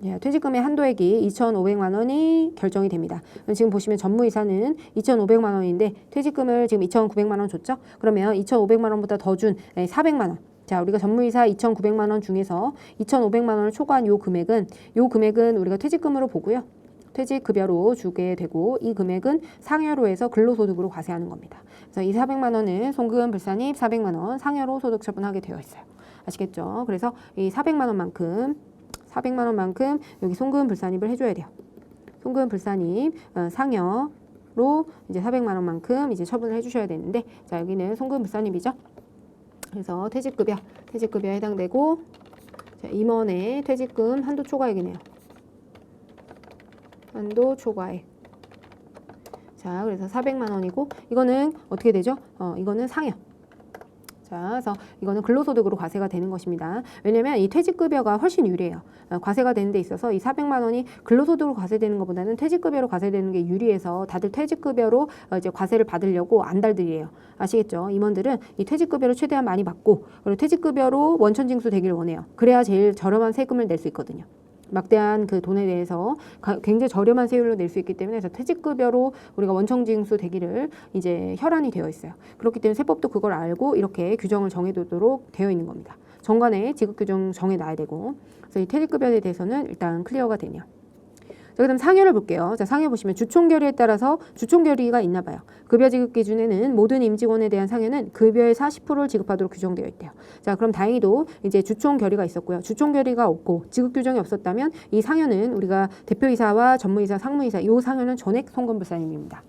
예, 퇴직금의 한도액이 2,500만 원이 결정이 됩니다. 지금 보시면 전무이사는 2,500만 원인데 퇴직금을 지금 2,900만 원 줬죠? 그러면 2,500만 원보다 더 준 400만 원. 자, 우리가 전무이사 2,900만 원 중에서 2,500만 원을 초과한 요 금액은 우리가 퇴직금으로 보고요. 퇴직급여로 주게 되고 이 금액은 상여로 해서 근로소득으로 과세하는 겁니다. 그래서 이 400만 원은 송금 불산입 400만 원 상여로 소득 처분하게 되어 있어요. 아시겠죠? 그래서 이 400만 원만큼 여기 송금 불산입을 해줘야 돼요. 송금 불산입 상여로 이제 400만 원만큼 이제 처분을 해주셔야 되는데 자, 여기는 송금 불산입이죠. 그래서 퇴직급여에 해당되고 자, 임원의 퇴직금 한도 초과액이네요. 한도 초과액. 자, 그래서 400만 원이고 이거는 어떻게 되죠? 이거는 상여. 자, 그래서 이거는 근로소득으로 과세가 되는 것입니다. 왜냐면 이 퇴직급여가 훨씬 유리해요. 과세가 되는 데 있어서 이 400만 원이 근로소득으로 과세되는 것보다는 퇴직급여로 과세되는 게 유리해서 다들 퇴직급여로 이제 과세를 받으려고 안달들이에요. 아시겠죠? 임원들은 이 퇴직급여를 최대한 많이 받고 그리고 퇴직급여로 원천징수 되기를 원해요. 그래야 제일 저렴한 세금을 낼 수 있거든요. 막대한 그 돈에 대해서 굉장히 저렴한 세율로 낼 수 있기 때문에 그래서 퇴직급여로 우리가 원천징수 되기를 이제 혈안이 되어 있어요. 그렇기 때문에 세법도 그걸 알고 이렇게 규정을 정해두도록 되어 있는 겁니다. 정관에 지급 규정 정해놔야 되고 그래서 이 퇴직급여에 대해서는 일단 클리어가 되네요. 자, 그다음 상여를 볼게요. 자, 상여 보시면 주총 결의에 따라서 주총 결의가 있나 봐요. 급여 지급 기준에는 모든 임직원에 대한 상여는 급여의 40%를 지급하도록 규정되어 있대요. 자, 그럼 다행히도 이제 주총 결의가 있었고요. 주총 결의가 없고 지급 규정이 없었다면 이 상여는 우리가 대표이사와 전무이사, 상무이사 이 상여는 전액 송금 불산임입니다.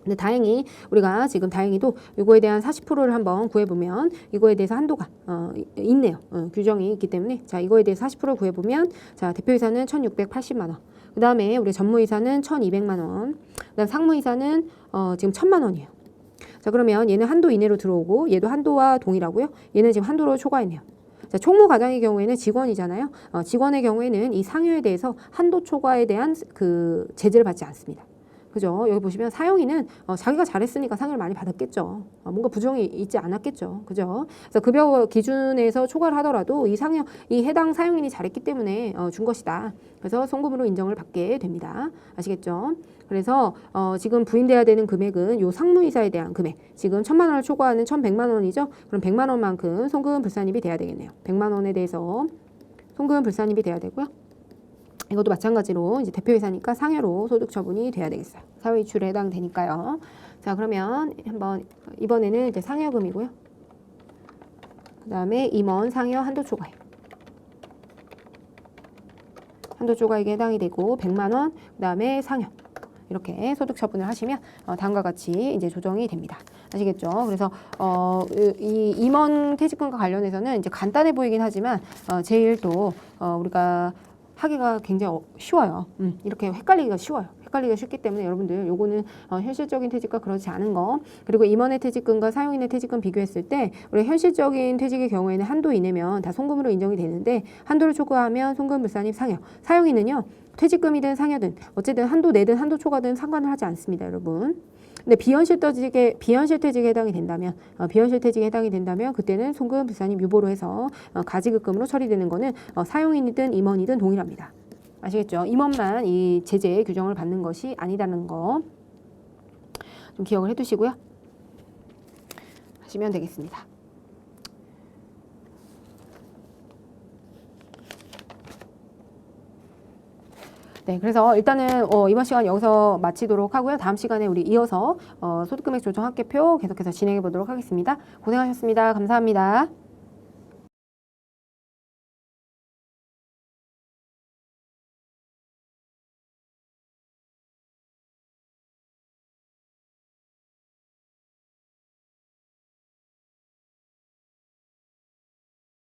근데 다행히 우리가 지금 다행히도 이거에 대한 40%를 한번 구해보면 이거에 대해서 한도가 있네요. 규정이 있기 때문에 자 이거에 대해서 40%를 구해보면 자 대표이사는 1,680만 원. 그 다음에 우리 전무이사는 1,200만 원. 그다음 상무이사는 지금 1,000만 원이에요. 자 그러면 얘는 한도 이내로 들어오고 얘도 한도와 동일하고요. 얘는 지금 한도를 초과했네요. 자, 총무 과장의 경우에는 직원이잖아요. 직원의 경우에는 이 상여에 대해서 한도 초과에 대한 그 제재를 받지 않습니다. 그죠? 여기 보시면 사용인은 자기가 잘했으니까 상여를 많이 받았겠죠. 뭔가 부정이 있지 않았겠죠. 그죠? 그래서 급여 기준에서 초과를 하더라도 이 해당 사용인이 잘했기 때문에 준 것이다. 그래서 송금으로 인정을 받게 됩니다. 아시겠죠? 그래서 지금 부인돼야 되는 금액은 요 상무이사에 대한 금액. 지금 1,000만 원을 초과하는 1,100만 원이죠. 그럼 100만 원만큼 송금 불산입이 돼야 되겠네요. 100만 원에 대해서 송금 불산입이 돼야 되고요. 이것도 마찬가지로 이제 대표이사니까 상여로 소득 처분이 돼야 되겠어요. 사회 이출에 해당되니까요. 자, 그러면 한번 이번에는 이제 상여금이고요. 그다음에 임원 상여 한도 초과액. 한도 초과액에 해당이 되고 100만 원, 그다음에 상여. 이렇게 소득 처분을 하시면 다음과 같이 이제 조정이 됩니다. 아시겠죠? 그래서 이 임원 퇴직금과 관련해서는 이제 간단해 보이긴 하지만 제일 또 우리가 하기가 굉장히 쉬워요. 이렇게 헷갈리기가 쉬워요. 헷갈리기가 쉽기 때문에 여러분들 요거는 현실적인 퇴직과 그렇지 않은 거 그리고 임원의 퇴직금과 사용인의 퇴직금 비교했을 때 우리 현실적인 퇴직의 경우에는 한도 이내면 다 송금으로 인정이 되는데 한도를 초과하면 송금 불산입 상여 사용인은요 퇴직금이든 상여든 어쨌든 한도 내든 한도 초과든 상관을 하지 않습니다 여러분. 근데 비현실 퇴직에 해당이 된다면 그때는 송금 불산입 유보로 해서 가지급금으로 처리되는 거는 사용인이든 임원이든 동일합니다. 아시겠죠? 임원만 이 제재 규정을 받는 것이 아니다는 거 좀 기억을 해두시고요. 하시면 되겠습니다. 네, 그래서 일단은 이번 시간 여기서 마치도록 하고요. 다음 시간에 우리 이어서 소득금액 조정 합계표 계속해서 진행해 보도록 하겠습니다. 고생하셨습니다. 감사합니다.